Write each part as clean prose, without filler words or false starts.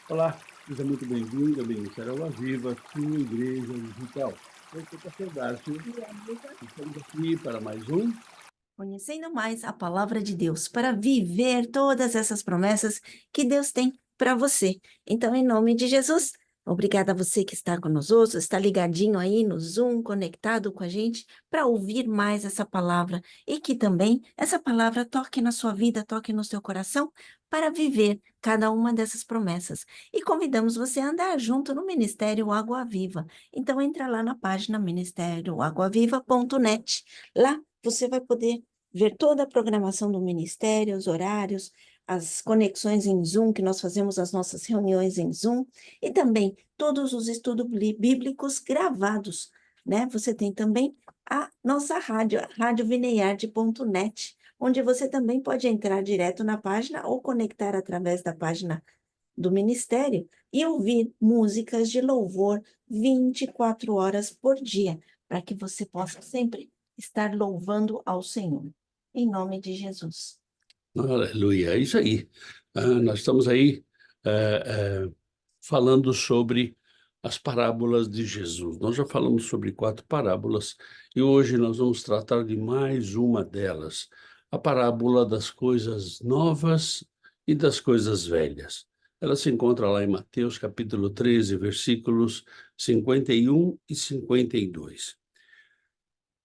Olá, seja muito bem-vindo, bem-vindo ao Água Viva, sua igreja digital. Eu sou o pastor Darcio E amiga, e estamos aqui para mais um. conhecendo mais a palavra de Deus para viver todas essas promessas que Deus tem para você. Então, em nome de Jesus, obrigada a você que está conosco, está ligadinho aí no Zoom, conectado com a gente, para ouvir mais essa palavra e que também essa palavra toque na sua vida, toque no seu coração para viver cada uma dessas promessas. E convidamos você a andar junto no Ministério Água Viva. Então, entra lá na página ministérioaguaviva.net. Lá você vai poder ver toda a programação do Ministério, os horários, as conexões em Zoom, que nós fazemos as nossas reuniões em Zoom, e também todos os estudos bíblicos gravados, né? Você tem também a nossa rádio, radiovineyard.net, onde você também pode entrar direto na página ou conectar através da página do Ministério e ouvir músicas de louvor 24 horas por dia, para que você possa sempre estar louvando ao Senhor. Em nome de Jesus. Aleluia, é isso aí. Nós estamos aí falando sobre as parábolas de Jesus. Nós já falamos sobre 4 parábolas e hoje nós vamos tratar de mais uma delas, a parábola das coisas novas e das coisas velhas. Ela se encontra lá em Mateus capítulo 13, versículos 51 e 52.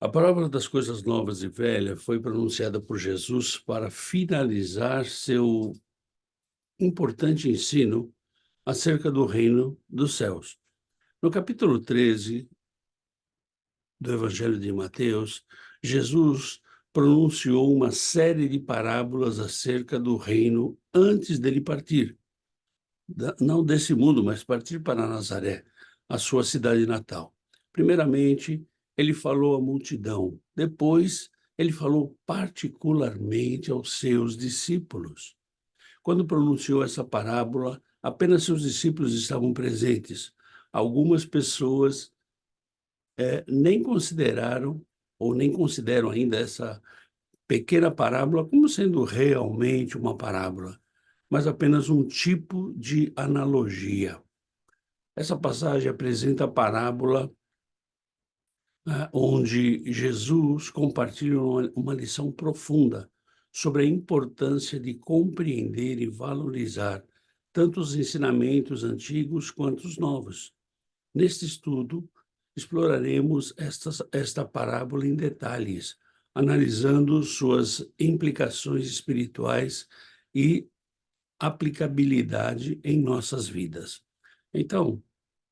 A palavra das coisas novas e velhas foi pronunciada por Jesus para finalizar seu importante ensino acerca do reino dos céus. No capítulo 13 do Evangelho de Mateus, Jesus pronunciou uma série de parábolas acerca do reino antes dele partir, não desse mundo, mas partir para Nazaré, a sua cidade natal. Primeiramente, ele falou à multidão, depois, ele falou particularmente aos seus discípulos. Quando pronunciou essa parábola, apenas seus discípulos estavam presentes. Algumas pessoas nem consideraram ou nem consideram ainda essa pequena parábola como sendo realmente uma parábola, mas apenas um tipo de analogia. Essa passagem apresenta a parábola onde Jesus compartilha uma lição profunda sobre a importância de compreender e valorizar tanto os ensinamentos antigos quanto os novos. Neste estudo, exploraremos esta parábola em detalhes, analisando suas implicações espirituais e aplicabilidade em nossas vidas. Então,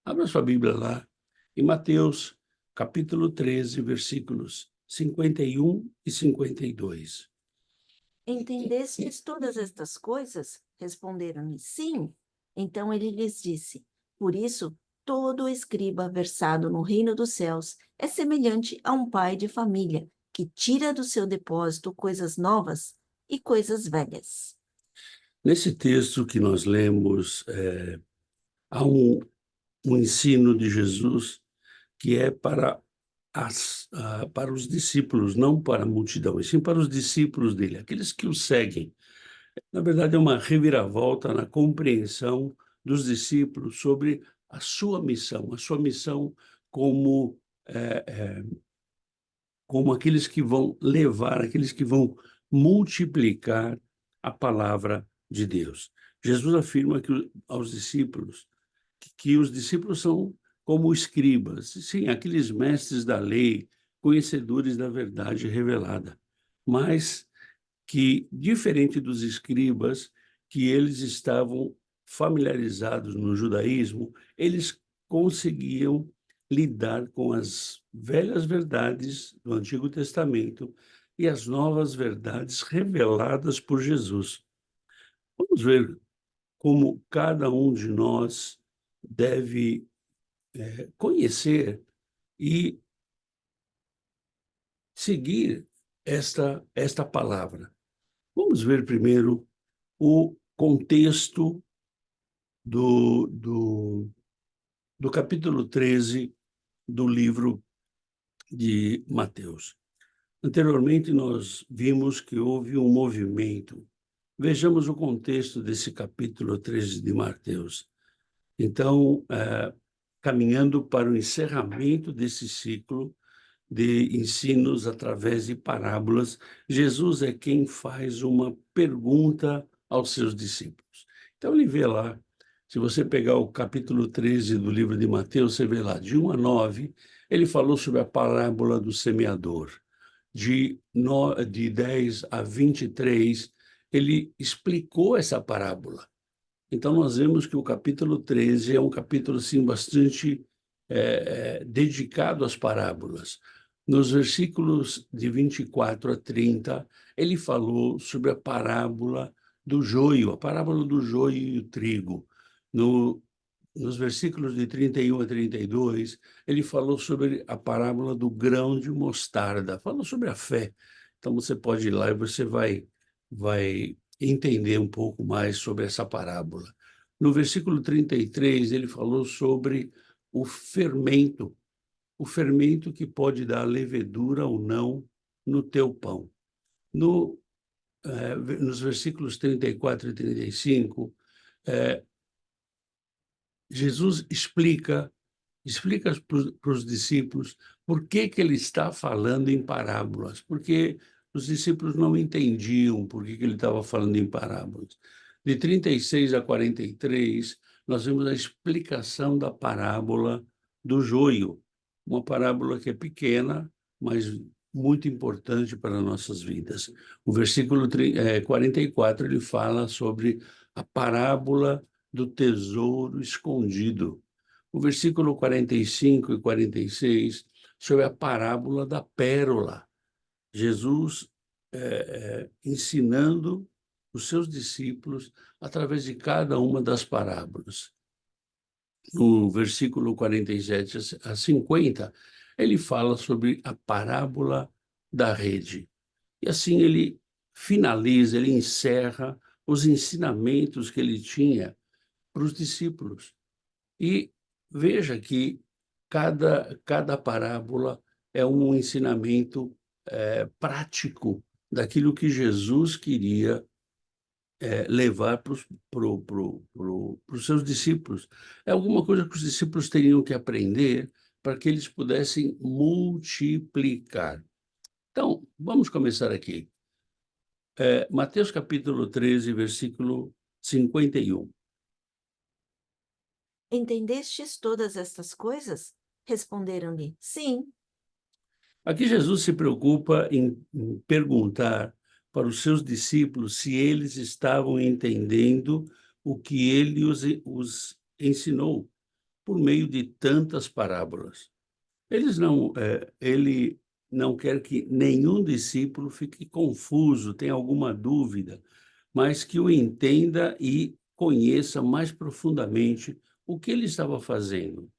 abra sua Bíblia lá em Mateus, capítulo 13, versículos 51 e 52. Entendestes todas estas coisas? Responderam-lhe, sim. Então ele lhes disse, por isso, todo escriba versado no reino dos céus é semelhante a um pai de família, que tira do seu depósito coisas novas e coisas velhas. Nesse texto que nós lemos, há um ensino de Jesus que é para os discípulos, não para a multidão, e sim para os discípulos dele, aqueles que o seguem. Na verdade, é uma reviravolta na compreensão dos discípulos sobre a sua missão como, eh eh, como aqueles que vão levar, aqueles que vão multiplicar a palavra de Deus. Jesus afirma aos discípulos que os discípulos são como escribas, sim, aqueles mestres da lei, conhecedores da verdade revelada, mas que, diferente dos escribas, que eles estavam familiarizados no judaísmo, eles conseguiam lidar com as velhas verdades do Antigo Testamento e as novas verdades reveladas por Jesus. Vamos ver como cada um de nós deve conhecer e seguir esta palavra. Vamos ver primeiro o contexto do do do capítulo 13 do livro de Mateus. Anteriormente, nós vimos que houve um movimento. Vejamos o contexto desse capítulo 13 de Mateus. Então, caminhando para o encerramento desse ciclo de ensinos através de parábolas, Jesus é quem faz uma pergunta aos seus discípulos. Então, ele vê lá, se você pegar o capítulo 13 do livro de Mateus, você vê lá, de 1 a 9, ele falou sobre a parábola do semeador. De 10 a 23, ele explicou essa parábola. Então, nós vemos que o capítulo 13 é um capítulo assim, bastante dedicado às parábolas. Nos versículos de 24 a 30, ele falou sobre a parábola do joio, a parábola do joio e o trigo. Nos versículos de 31 a 32, ele falou sobre a parábola do grão de mostarda, falou sobre a fé. Então, você pode ir lá e você vai entender um pouco mais sobre essa parábola. No versículo 33, ele falou sobre o fermento que pode dar levedura ou não no teu pão. Nos versículos 34 e 35, Jesus explica para os discípulos por que ele está falando em parábolas, porque os discípulos não entendiam por que ele estava falando em parábolas. De 36 a 43, nós vemos a explicação da parábola do joio, uma parábola que é pequena, mas muito importante para nossas vidas. O versículo 44, ele fala sobre a parábola do tesouro escondido. O versículo 45 e 46, sobre a parábola da pérola. Jesus ensinando os seus discípulos através de cada uma das parábolas. No versículo 47 a 50, ele fala sobre a parábola da rede. E assim ele finaliza, ele encerra os ensinamentos que ele tinha para os discípulos. E veja que cada parábola é um ensinamento prático daquilo que Jesus queria levar para os seus discípulos. É alguma coisa que os discípulos teriam que aprender para que eles pudessem multiplicar. Então, vamos começar aqui. Mateus capítulo 13, versículo 51. Entendestes todas estas coisas? Responderam-lhe, sim. Aqui Jesus se preocupa em perguntar para os seus discípulos se eles estavam entendendo o que ele os ensinou por meio de tantas parábolas. Ele não quer que nenhum discípulo fique confuso, tenha alguma dúvida, mas que o entenda e conheça mais profundamente o que ele estava fazendo.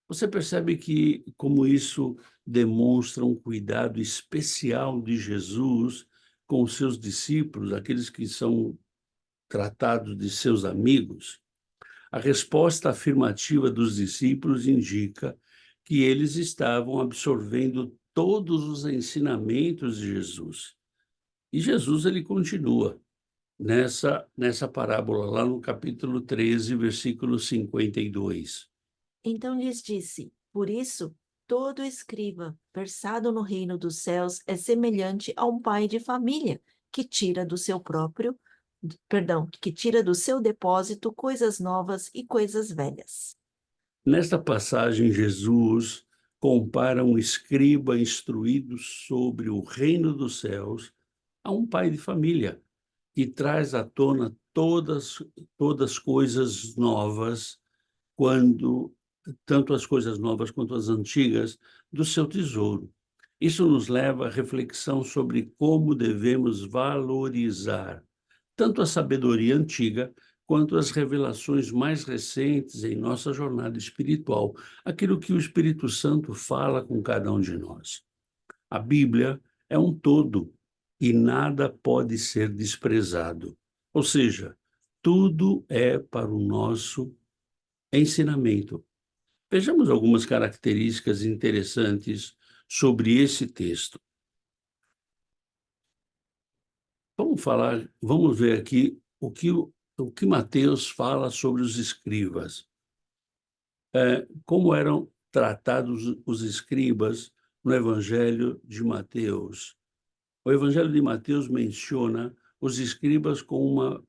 Você percebe que como isso demonstra um cuidado especial de Jesus com os seus discípulos, aqueles que são tratados de seus amigos? A resposta afirmativa dos discípulos indica que eles estavam absorvendo todos os ensinamentos de Jesus. E Jesus ele continua nessa parábola lá no capítulo 13, versículo 52. Então lhes disse, por isso, todo escriba versado no reino dos céus é semelhante a um pai de família que tira do seu que tira do seu depósito coisas novas e coisas velhas. Nesta passagem, Jesus compara um escriba instruído sobre o reino dos céus a um pai de família que traz à tona todas coisas novas, quando tanto as coisas novas quanto as antigas do seu tesouro. Isso nos leva à reflexão sobre como devemos valorizar tanto a sabedoria antiga quanto as revelações mais recentes em nossa jornada espiritual, aquilo que o Espírito Santo fala com cada um de nós. A Bíblia é um todo e nada pode ser desprezado. Ou seja, tudo é para o nosso ensinamento. Vejamos algumas características interessantes sobre esse texto. Vamos ver aqui o que Mateus fala sobre os escribas. como eram tratados os escribas no Evangelho de Mateus. O Evangelho de Mateus menciona os escribas com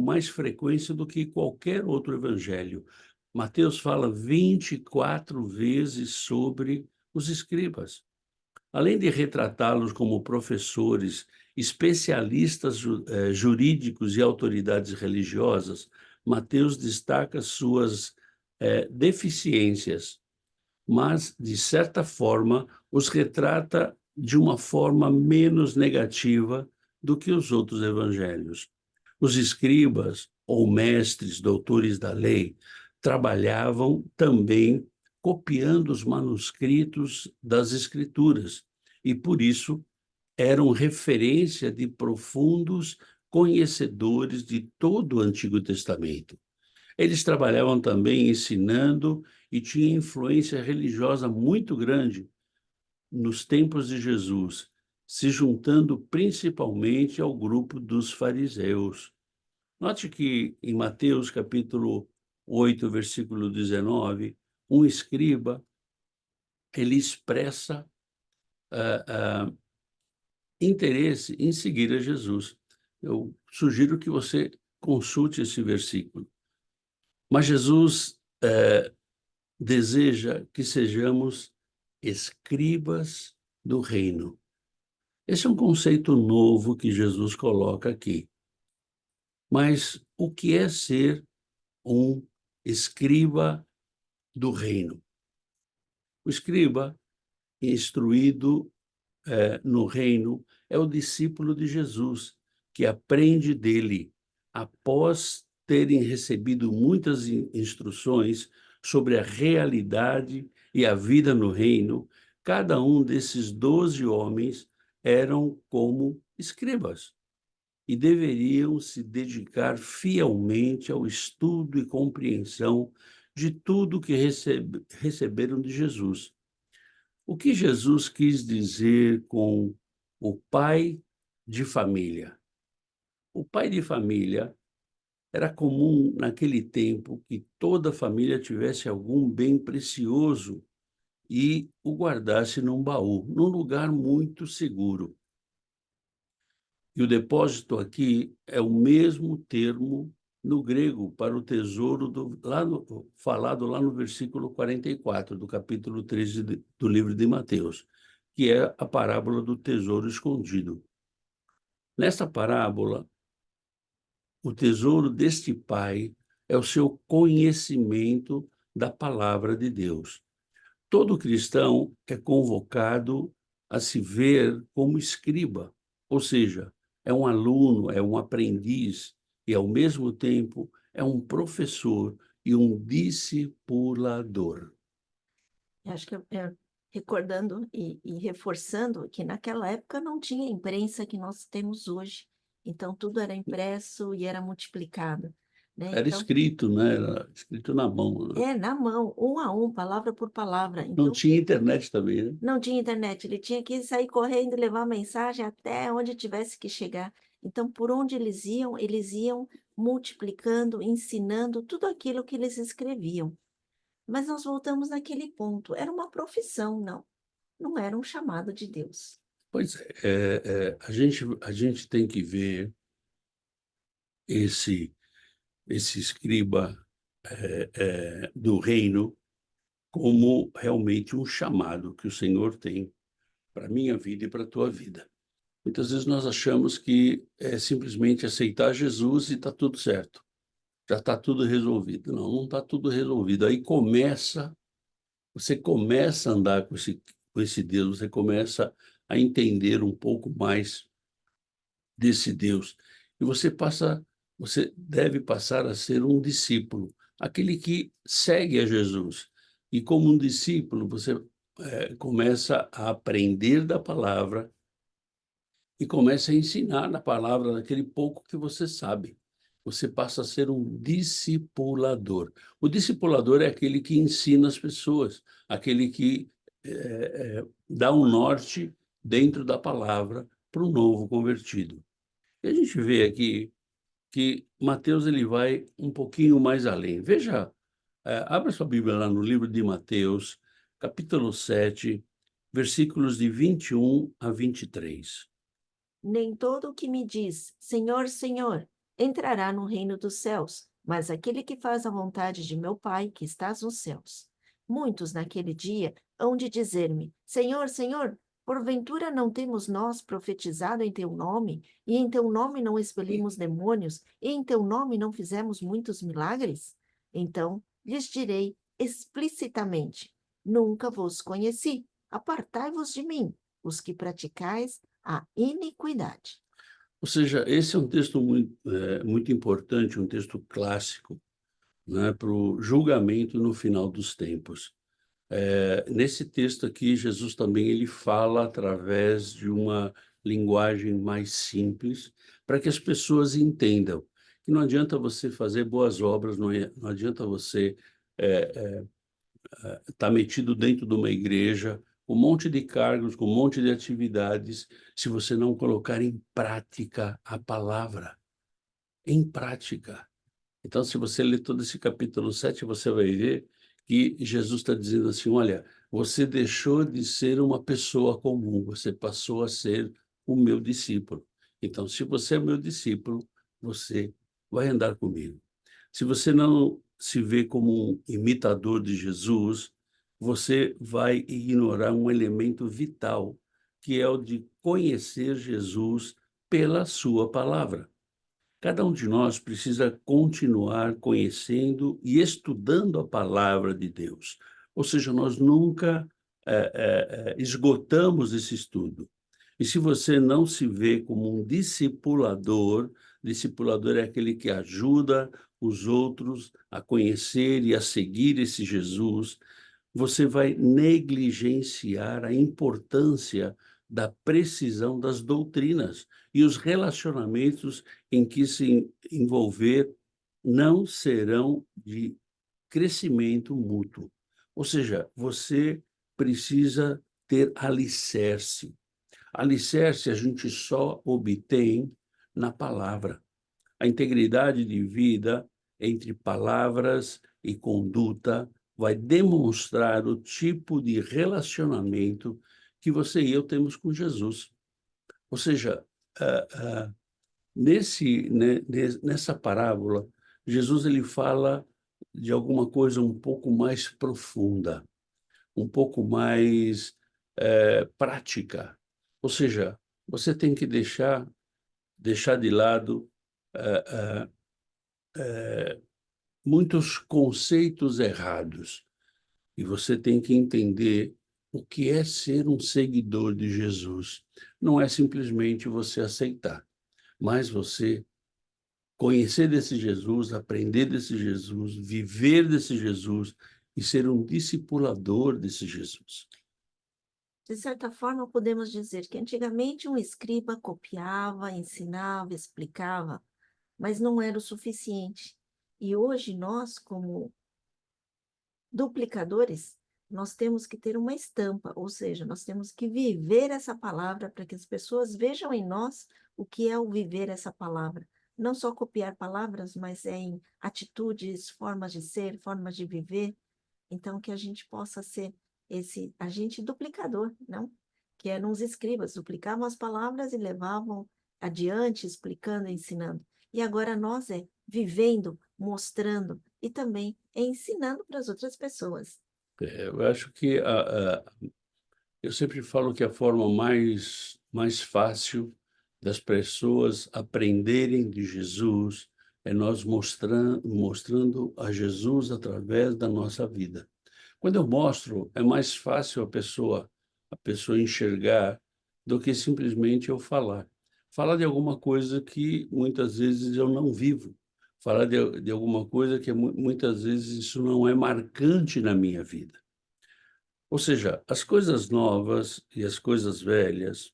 mais frequência do que qualquer outro evangelho. Mateus fala 24 vezes sobre os escribas. Além de retratá-los como professores, especialistas jurídicos e autoridades religiosas, Mateus destaca suas deficiências, mas, de certa forma, os retrata de uma forma menos negativa do que os outros evangelhos. Os escribas, ou mestres, doutores da lei, trabalhavam também copiando os manuscritos das Escrituras e, por isso, eram referência de profundos conhecedores de todo o Antigo Testamento. Eles trabalhavam também ensinando e tinham influência religiosa muito grande nos tempos de Jesus, se juntando principalmente ao grupo dos fariseus. Note que em Mateus capítulo 8, versículo 19, um escriba, ele expressa interesse em seguir a Jesus. Eu sugiro que você consulte esse versículo. Mas Jesus deseja que sejamos escribas do reino. Esse é um conceito novo que Jesus coloca aqui. Mas o que é ser um escriba do reino? O escriba, instruído no reino, é o discípulo de Jesus, que aprende dele após terem recebido muitas instruções sobre a realidade e a vida no reino. Cada um desses 12 homens eram como escribas e deveriam se dedicar fielmente ao estudo e compreensão de tudo que receberam de Jesus. O que Jesus quis dizer com o pai de família? O pai de família era comum naquele tempo que toda família tivesse algum bem precioso e o guardasse num baú, num lugar muito seguro. E o depósito aqui é o mesmo termo no grego para o tesouro falado lá no versículo 44 do capítulo 13 do livro de Mateus, que é a parábola do tesouro escondido. Nesta parábola, o tesouro deste pai é o seu conhecimento da palavra de Deus. Todo cristão é convocado a se ver como escriba, ou seja, é um aluno, é um aprendiz e, ao mesmo tempo, é um professor e um discipulador. Eu acho que recordando e reforçando que naquela época não tinha a imprensa que nós temos hoje. Então, tudo era impresso e era multiplicado, né? Era Então, escrito, né? Era escrito na mão, né? na mão, um a um, palavra por palavra. Não Então, tinha internet também, né? não tinha internet, ele tinha que sair correndo e levar a mensagem até onde tivesse que chegar. Então, por onde eles iam multiplicando, ensinando tudo aquilo que eles escreviam. Mas nós voltamos naquele ponto. Era uma profissão, não. Não era um chamado de Deus. Pois a gente tem que ver esse, esse escriba do reino como realmente um chamado que o Senhor tem para a minha vida e para a tua vida. Muitas vezes nós achamos que é simplesmente aceitar Jesus e está tudo certo. Já está tudo resolvido. Não, não está tudo resolvido. Aí você começa a andar com esse Deus, você começa a entender um pouco mais desse Deus. E você deve passar a ser um discípulo, aquele que segue a Jesus. E como um discípulo, você começa a aprender da palavra e começa a ensinar na palavra naquele pouco que você sabe. Você passa a ser um discipulador. O discipulador é aquele que ensina as pessoas, aquele que dá um norte dentro da palavra para um novo convertido. E a gente vê aqui que Mateus ele vai um pouquinho mais além. Veja Abra sua Bíblia lá no livro de Mateus, capítulo 7, versículos de 21 a 23. Nem todo o que me diz, Senhor, Senhor, entrará no reino dos céus, mas aquele que faz a vontade de meu Pai que estás nos céus. Muitos naquele dia hão de dizer-me, Senhor, Senhor, porventura não temos nós profetizado em teu nome, e em teu nome não expelimos demônios, e em teu nome não fizemos muitos milagres? Então lhes direi explicitamente, nunca vos conheci, apartai-vos de mim, os que praticais a iniquidade. Ou seja, esse é um texto muito importante, um texto clássico, né, para o julgamento no final dos tempos. Nesse texto aqui, Jesus também ele fala através de uma linguagem mais simples, para que as pessoas entendam que não adianta você fazer boas obras, não adianta você estar metido dentro de uma igreja, com um monte de cargos, com um monte de atividades, se você não colocar em prática a palavra. Em prática. Então, se você ler todo esse capítulo 7, você vai ver que Jesus está dizendo assim: olha, você deixou de ser uma pessoa comum, você passou a ser o meu discípulo. Então, se você é meu discípulo, você vai andar comigo. Se você não se vê como um imitador de Jesus, você vai ignorar um elemento vital, que é o de conhecer Jesus pela sua palavra. Cada um de nós precisa continuar conhecendo e estudando a palavra de Deus. Ou seja, nós nunca esgotamos esse estudo. E se você não se vê como um discipulador, discipulador é aquele que ajuda os outros a conhecer e a seguir esse Jesus, você vai negligenciar a importância da precisão das doutrinas e os relacionamentos em que se envolver não serão de crescimento mútuo. Ou seja, você precisa ter alicerce. Alicerce a gente só obtém na palavra. A integridade de vida entre palavras e conduta vai demonstrar o tipo de relacionamento que você e eu temos com Jesus. Ou seja, ah, ah, nessa parábola, Jesus ele fala de alguma coisa um pouco mais profunda, um pouco mais prática. Ou seja, você tem que deixar de lado ah, muitos conceitos errados e você tem que entender o que é ser um seguidor de Jesus. Não é simplesmente você aceitar, mas você conhecer desse Jesus, aprender desse Jesus, viver desse Jesus e ser um discipulador desse Jesus. De certa forma, podemos dizer que antigamente um escriba copiava, ensinava, explicava, mas não era o suficiente. E hoje nós, como duplicadores, nós temos que ter uma estampa, ou seja, nós temos que viver essa palavra para que as pessoas vejam em nós o que é o viver essa palavra. Não só copiar palavras, mas em atitudes, formas de ser, formas de viver. Então, que a gente possa ser esse agente duplicador, não? Que eram os escribas, duplicavam as palavras e levavam adiante, explicando, ensinando. E agora nós vivendo, mostrando e também ensinando para as outras pessoas. Eu acho que eu sempre falo que a forma mais fácil das pessoas aprenderem de Jesus é nós mostrando a Jesus através da nossa vida. Quando eu mostro, é mais fácil a pessoa enxergar do que simplesmente eu falar. Falar de alguma coisa que muitas vezes eu não vivo. Falar de alguma coisa que muitas vezes isso não é marcante na minha vida. Ou seja, as coisas novas e as coisas velhas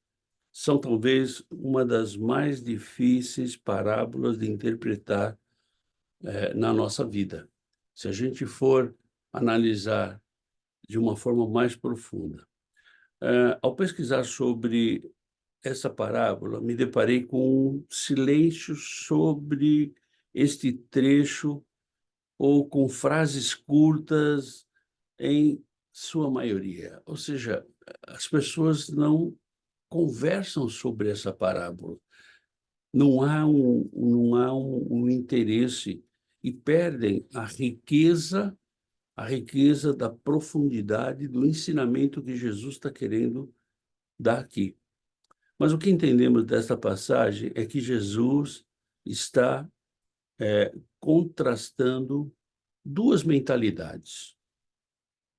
são talvez uma das mais difíceis parábolas de interpretar na nossa vida. Se a gente for analisar de uma forma mais profunda. Ao pesquisar sobre essa parábola, me deparei com um silêncio sobre este trecho ou com frases curtas em sua maioria. Ou seja, as pessoas não conversam sobre essa parábola. Não há um interesse e perdem a riqueza da profundidade do ensinamento que Jesus está querendo dar aqui. Mas o que entendemos dessa passagem é que Jesus está contrastando duas mentalidades.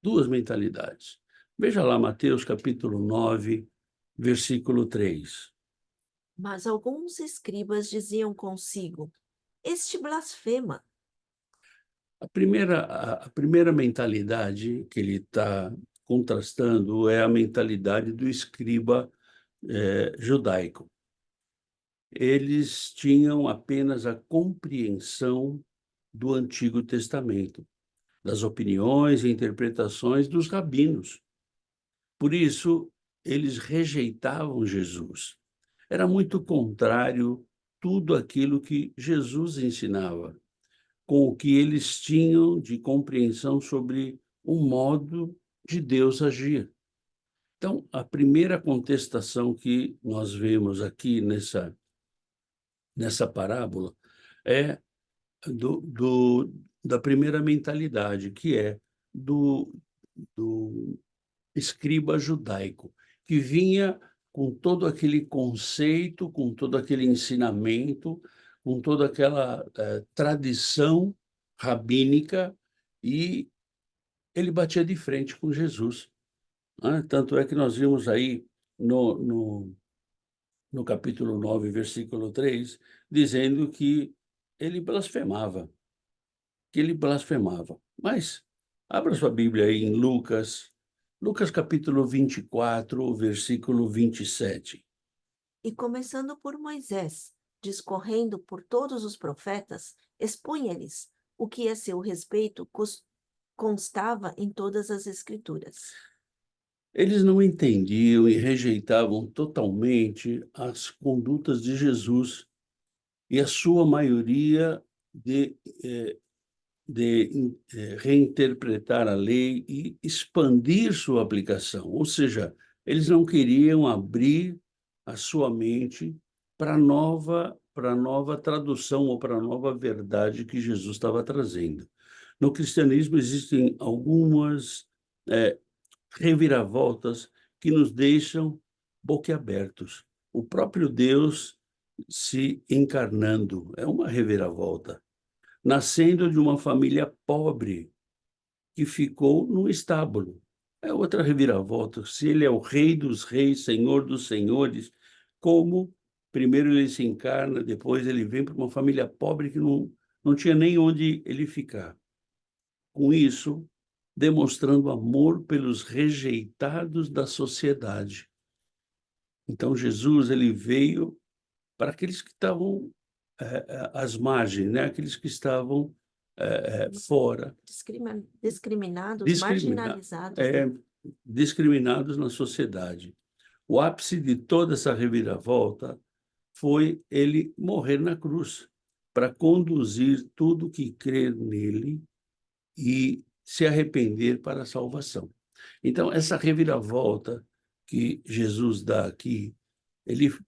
Duas mentalidades. Veja lá Mateus capítulo 9, versículo 3. Mas alguns escribas diziam consigo: Este blasfema. A primeira mentalidade que ele está contrastando é a mentalidade do escriba judaico. Eles tinham apenas a compreensão do Antigo Testamento, das opiniões e interpretações dos rabinos. Por isso, eles rejeitavam Jesus. Era muito contrário tudo aquilo que Jesus ensinava, com o que eles tinham de compreensão sobre o modo de Deus agir. Então, a primeira contestação que nós vemos aqui nessa parábola é da primeira mentalidade, que é do escriba judaico, que vinha com todo aquele conceito, com todo aquele ensinamento, com toda aquela tradição rabínica, e ele batia de frente com Jesus, né? Tanto é que nós vimos aí no capítulo 9, versículo 3, dizendo que ele blasfemava. Mas abra sua Bíblia aí em Lucas capítulo 24, versículo 27. E começando por Moisés, discorrendo por todos os profetas, expunha-lhes o que a seu respeito constava em todas as Escrituras. Eles não entendiam e rejeitavam totalmente as condutas de Jesus e a sua maioria de, reinterpretar a lei e expandir sua aplicação. Ou seja, eles não queriam abrir a sua mente para a nova tradução ou para a nova verdade que Jesus estava trazendo. No cristianismo existem algumas reviravoltas que nos deixam boquiabertos. O próprio Deus se encarnando é uma reviravolta, nascendo de uma família pobre que ficou no estábulo. É outra reviravolta. Se ele é o Rei dos Reis, Senhor dos Senhores, como primeiro ele se encarna, depois ele vem para uma família pobre que não tinha nem onde ele ficar. Com isso, demonstrando amor pelos rejeitados da sociedade. Então, Jesus ele veio para aqueles que estavam às margens, né? Aqueles que estavam fora, Discriminados, discrimina marginalizados, né? é, discriminados na sociedade. O ápice de toda essa reviravolta foi ele morrer na cruz, para conduzir tudo que crê nele e se arrepender para a salvação. Então, essa reviravolta que Jesus dá aqui, ele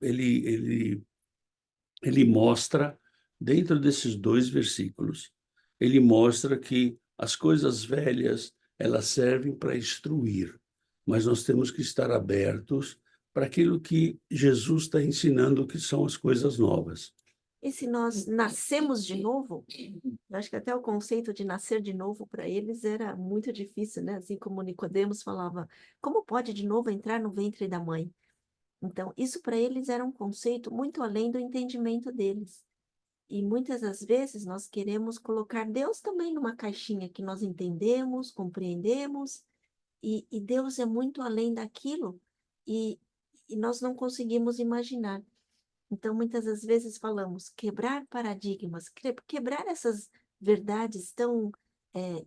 mostra, dentro desses dois versículos, ele mostra que as coisas velhas, elas servem para instruir, mas nós temos que estar abertos para aquilo que Jesus está ensinando, que são as coisas novas. E se nós nascemos de novo, eu acho que até o conceito de nascer de novo para eles era muito difícil, né? Assim como Nicodemos falava, como pode de novo entrar no ventre da mãe? Então, isso para eles era um conceito muito além do entendimento deles. E muitas das vezes nós queremos colocar Deus também numa caixinha que nós entendemos, compreendemos, e Deus é muito além daquilo, e nós não conseguimos imaginar. Então, muitas das vezes falamos quebrar paradigmas, quebrar essas verdades tão é,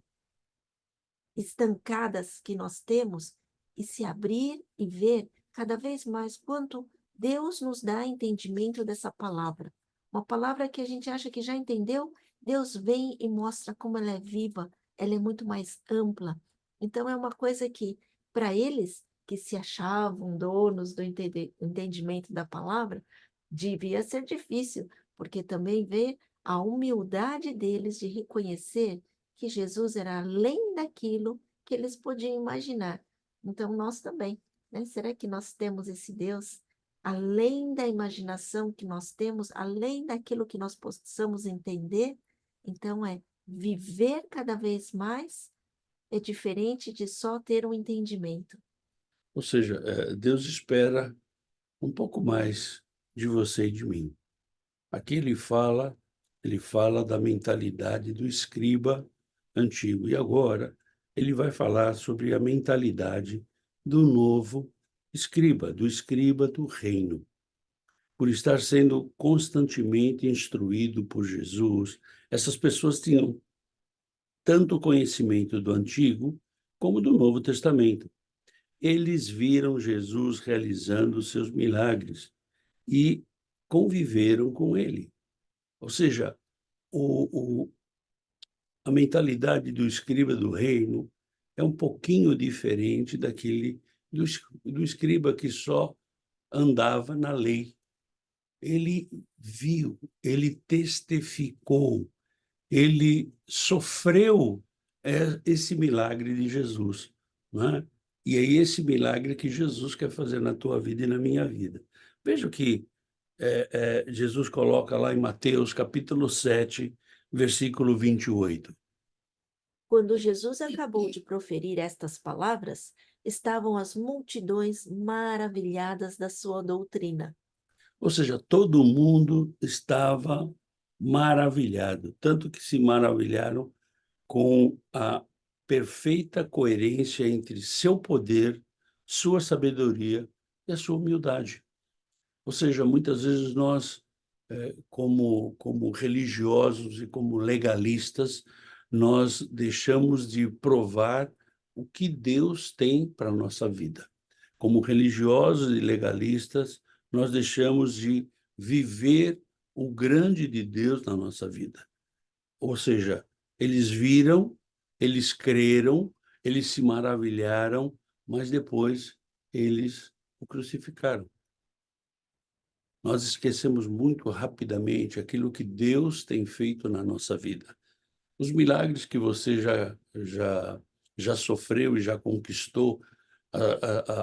estancadas que nós temos e se abrir e ver cada vez mais quanto Deus nos dá entendimento dessa palavra. Uma palavra que a gente acha que já entendeu Deus vem e mostra como ela é viva, ela é muito mais ampla. Então, é uma coisa que, para eles que se achavam donos do entendimento da palavra, devia ser difícil, porque também vê a humildade deles de reconhecer que Jesus era além daquilo que eles podiam imaginar. Então, nós também, né? Será que nós temos esse Deus além da imaginação que nós temos, além daquilo que nós possamos entender? Então, é viver cada vez mais é diferente de só ter um entendimento. Ou seja, Deus espera um pouco mais de você e de mim. Aqui ele fala da mentalidade do escriba antigo. E agora ele vai falar sobre a mentalidade do novo escriba, do escriba do reino. Por estar sendo constantemente instruído por Jesus, essas pessoas tinham tanto conhecimento do Antigo como do Novo Testamento. Eles viram Jesus realizando seus milagres e conviveram com ele. Ou seja, o a mentalidade do escriba do reino é um pouquinho diferente daquele do escriba que só andava na lei. Ele viu, ele testificou, ele sofreu, esse milagre de Jesus, não é? E é esse milagre que Jesus quer fazer na tua vida e na minha vida. Veja o que, Jesus coloca lá em Mateus capítulo 7, versículo 28. Quando Jesus acabou de proferir estas palavras, estavam as multidões maravilhadas da sua doutrina. Ou seja, todo mundo estava maravilhado, tanto que se maravilharam com a perfeita coerência entre seu poder, sua sabedoria e a sua humildade. Ou seja, muitas vezes nós, como religiosos e como legalistas, nós deixamos de provar o que Deus tem para a nossa vida. Como religiosos e legalistas, nós deixamos de viver o grande de Deus na nossa vida. Ou seja, eles viram, eles creram, eles se maravilharam, mas depois eles o crucificaram. Nós esquecemos muito rapidamente aquilo que Deus tem feito na nossa vida. Os milagres que você já sofreu e já conquistou,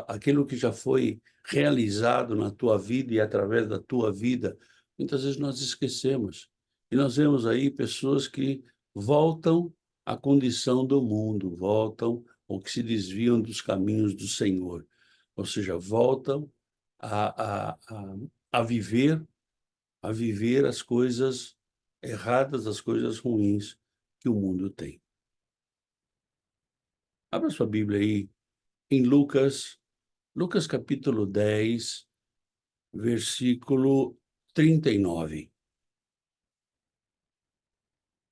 aquilo que já foi realizado na tua vida e através da tua vida, muitas vezes nós esquecemos. E nós vemos aí pessoas que voltam à condição do mundo, voltam ou que se desviam dos caminhos do Senhor. Ou seja, voltam a a a a viver as coisas erradas, as coisas ruins que o mundo tem. Abra sua Bíblia aí em Lucas capítulo 10, versículo 39.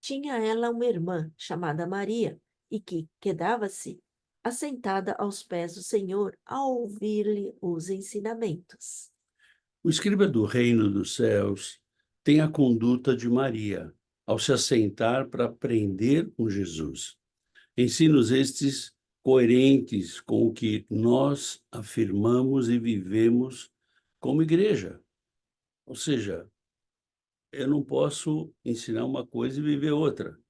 Tinha ela uma irmã chamada Maria, e que quedava-se assentada aos pés do Senhor a ouvir-lhe os ensinamentos. O escriba do reino dos céus tem a conduta de Maria ao se assentar para aprender com Jesus. Ensinos estes coerentes com o que nós afirmamos e vivemos como igreja. Ou seja, eu não posso ensinar uma coisa e viver outra.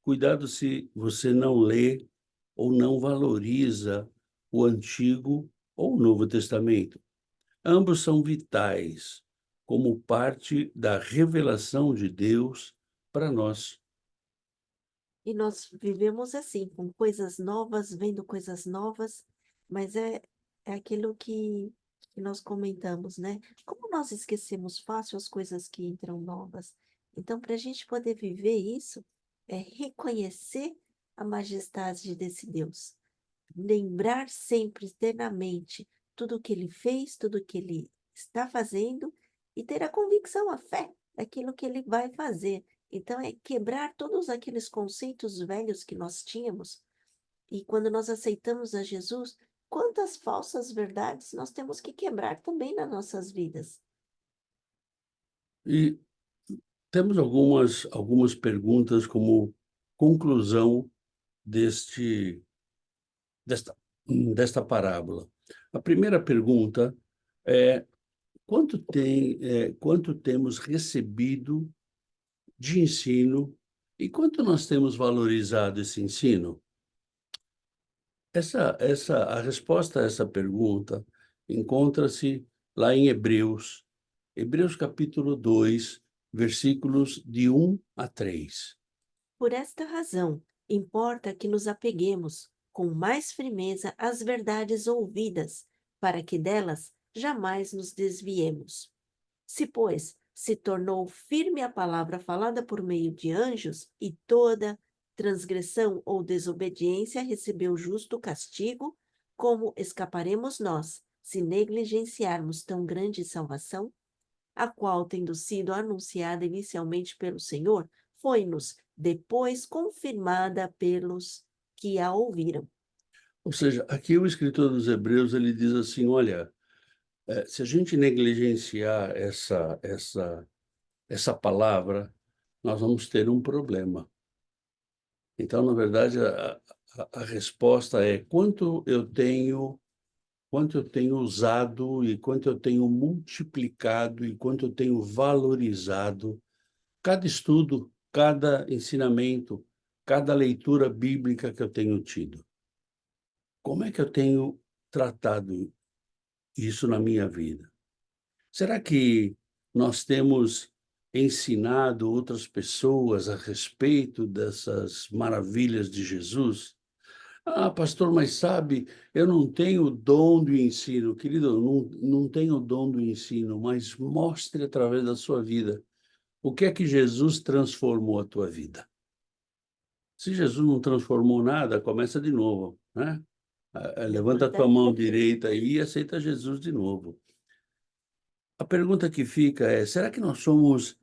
Cuidado se você não lê ou não valoriza o Antigo ou o Novo Testamento. Ambos são vitais como parte da revelação de Deus para nós. E nós vivemos assim, com coisas novas, vendo coisas novas, mas é aquilo que nós comentamos, né? Como nós esquecemos fácil as coisas que entram novas. Então, para a gente poder viver isso, é reconhecer a majestade desse Deus. Lembrar sempre, eternamente, tudo o que ele fez, tudo o que ele está fazendo e ter a convicção, a fé daquilo que ele vai fazer. Então, é quebrar todos aqueles conceitos velhos que nós tínhamos. E quando nós aceitamos a Jesus, quantas falsas verdades nós temos que quebrar também nas nossas vidas. E Temos algumas perguntas como conclusão deste desta desta parábola. A primeira pergunta é: quanto temos recebido de ensino e quanto nós temos valorizado esse ensino? A resposta a essa pergunta encontra-se lá em Hebreus capítulo 2, versículos de 1 a 3. Por esta razão, importa que nos apeguemos com mais firmeza às verdades ouvidas, para que delas jamais nos desviemos. Se, pois, se tornou firme a palavra falada por meio de anjos, e toda transgressão ou desobediência recebeu justo castigo, como escaparemos nós, se negligenciarmos tão grande salvação? A qual, tendo sido anunciada inicialmente pelo Senhor, foi-nos depois confirmada pelos que a ouviram. Ou seja, aqui o escritor dos Hebreus ele diz assim: olha, se a gente negligenciar essa palavra, nós vamos ter um problema. Então, na verdade, a resposta é quanto eu tenho usado e quanto eu tenho multiplicado e quanto eu tenho valorizado cada estudo, cada ensinamento, cada leitura bíblica que eu tenho tido. Como é que eu tenho tratado isso na minha vida? Será que nós temos ensinado outras pessoas a respeito dessas maravilhas de Jesus? Ah, pastor, mas sabe, eu não tenho o dom do ensino. Querido, eu não tenho o dom do ensino, mas mostre através da sua vida o que é que Jesus transformou a tua vida. Se Jesus não transformou nada, começa de novo, né? Levanta a tua mão direita aí e aceita Jesus de novo. A pergunta que fica é: será que nós somos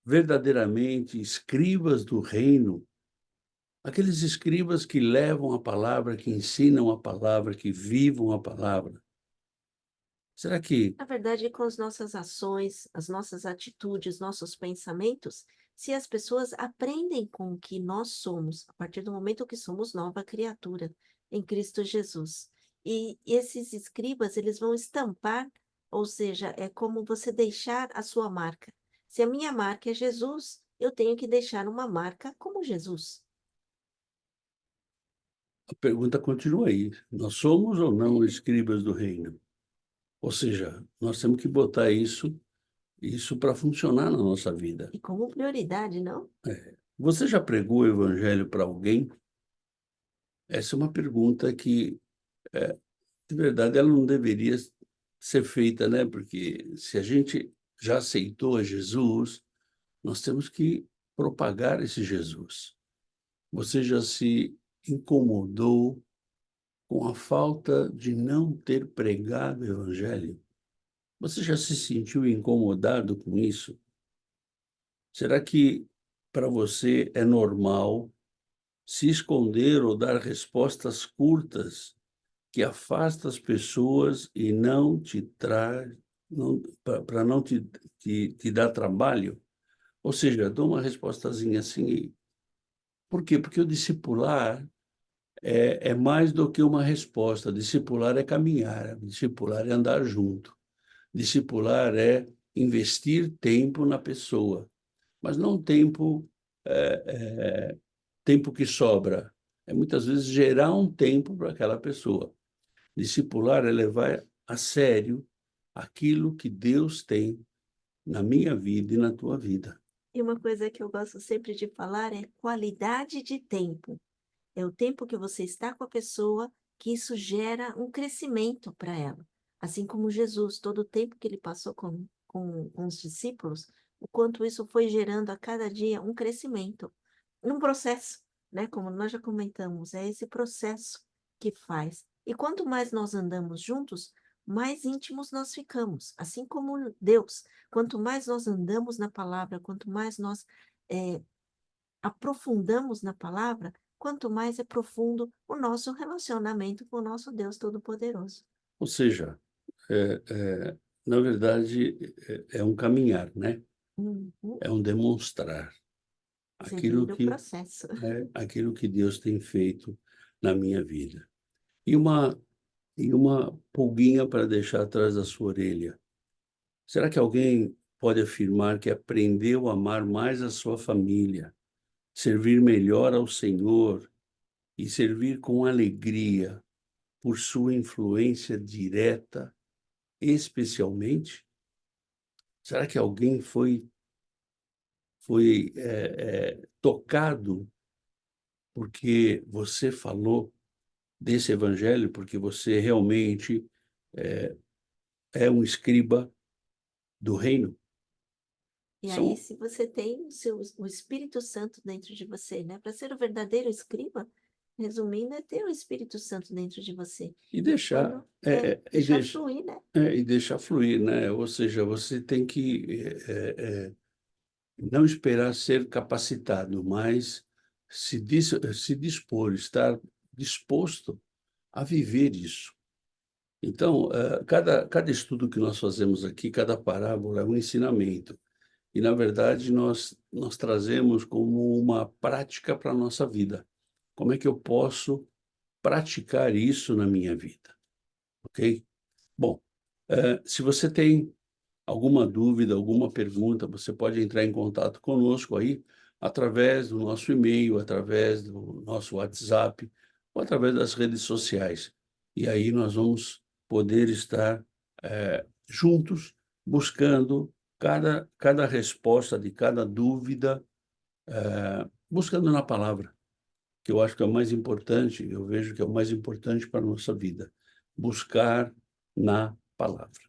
verdadeiramente escribas do reino? Aqueles escribas que levam a palavra, que ensinam a palavra, que vivam a palavra. Será que Na verdade, com as nossas ações, as nossas atitudes, nossos pensamentos, se as pessoas aprendem com o que nós somos, a partir do momento que somos nova criatura em Cristo Jesus. E esses escribas, eles vão estampar, ou seja, é como você deixar a sua marca. Se a minha marca é Jesus, eu tenho que deixar uma marca como Jesus. a pergunta continua aí? Nós somos ou não escribas do reino? Ou seja, nós temos que botar isso para funcionar na nossa vida. E como prioridade, não? Você já pregou o evangelho para alguém? Essa é uma pergunta que, de verdade, ela não deveria ser feita, né? Porque se a gente já aceitou a Jesus, nós temos que propagar esse Jesus. Você já se incomodou com a falta de não ter pregado o evangelho? Você já se sentiu incomodado com isso? Será que para você é normal se esconder ou dar respostas curtas que afasta as pessoas e não te traz, para não te dar trabalho? Ou seja, dou uma respostazinha assim. Por quê? Porque o discipular é mais do que uma resposta. Discipular é caminhar, discipular é andar junto. Discipular é investir tempo na pessoa, mas não tempo que sobra. É muitas vezes gerar um tempo para aquela pessoa. Discipular é levar a sério aquilo que Deus tem na minha vida e na tua vida. E uma coisa que eu gosto sempre de falar é qualidade de tempo. É o tempo que você está com a pessoa que isso gera um crescimento para ela. Assim como Jesus, todo o tempo que ele passou com os discípulos, o quanto isso foi gerando a cada dia um crescimento, um processo, né? Como nós já comentamos, é esse processo que faz. E quanto mais nós andamos juntos, mais íntimos nós ficamos. Assim como Deus, quanto mais nós andamos na palavra, quanto mais nós eh, aprofundamos na palavra, quanto mais é profundo o nosso relacionamento com o nosso Deus Todo-Poderoso. Ou seja, na verdade, é um caminhar, né? Uhum. é um demonstrar aquilo Seguir o que, processo. aquilo que Deus tem feito na minha vida. E uma pulguinha para deixar atrás da sua orelha. Será que alguém pode afirmar que aprendeu a amar mais a sua família, servir melhor ao Senhor e servir com alegria por sua influência direta, especialmente? Será que alguém foi tocado porque você falou desse evangelho, porque você realmente é um escriba do reino? E aí, São se você tem o Espírito Santo dentro de você, né? Para ser o verdadeiro escriba, resumindo, é ter o Espírito Santo dentro de você. e E deixar quando e deixar deixa fluir, né? e deixar fluir, né? Ou seja, você tem que não esperar ser capacitado, mas se dispor, estar disposto a viver isso. Então, cada estudo que nós fazemos aqui, cada parábola é um ensinamento. E, na verdade, nós trazemos como uma prática para a nossa vida. Como é que eu posso praticar isso na minha vida? Ok? Bom, se você tem alguma dúvida, alguma pergunta, você pode entrar em contato conosco aí através do nosso e-mail, através do nosso WhatsApp ou através das redes sociais. E aí nós vamos poder estar juntos buscando cada resposta de cada dúvida, buscando na palavra, que eu acho que é o mais importante, eu vejo que é o mais importante para a nossa vida, buscar na palavra.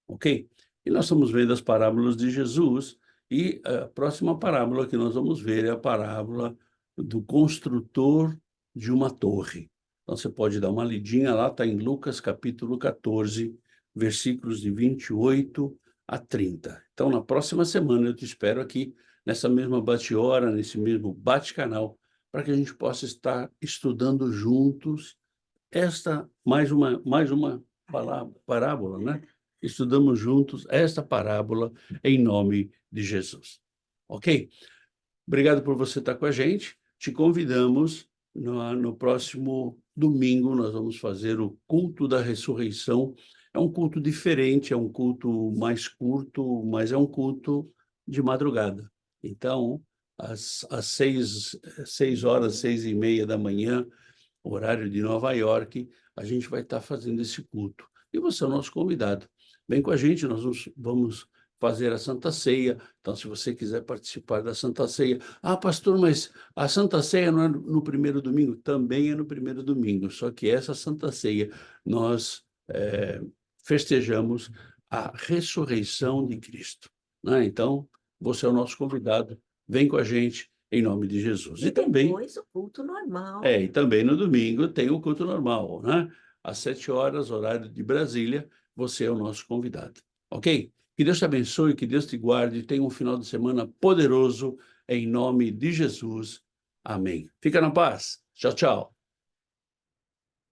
Ok? E nós estamos vendo as parábolas de Jesus, e a próxima parábola que nós vamos ver é a parábola do construtor de uma torre. Então você pode dar uma lidinha lá, está em Lucas capítulo 14, versículos de 28 a 30. Então na próxima semana eu te espero aqui, nessa mesma bate-hora, nesse mesmo bate-canal, para que a gente possa estar estudando juntos esta mais uma parábola, né? Estudamos juntos esta parábola em nome de Jesus. Ok? Obrigado por você estar com a gente. Te convidamos no próximo domingo, nós vamos fazer o culto da ressurreição. É um culto diferente, é um culto mais curto, mas é um culto de madrugada. Então, às 6 horas, 6h30 da manhã, horário de Nova York, a gente vai estar fazendo esse culto. E você é o nosso convidado. Vem com a gente, nós vamos fazer a Santa Ceia. Então, se você quiser participar da Santa Ceia... Ah, pastor, mas a Santa Ceia não é no primeiro domingo? Também é no primeiro domingo, só que essa Santa Ceia nós festejamos a ressurreição de Cristo, né? Então, você é o nosso convidado. Vem com a gente, em nome de Jesus. E E também depois o culto normal. e também no domingo tem o culto normal, né? Às 7 horas, horário de Brasília, você é o nosso convidado, ok? Que Deus te abençoe, que Deus te guarde, tenha um final de semana poderoso, em nome de Jesus. Amém. Fica na paz. Tchau, tchau.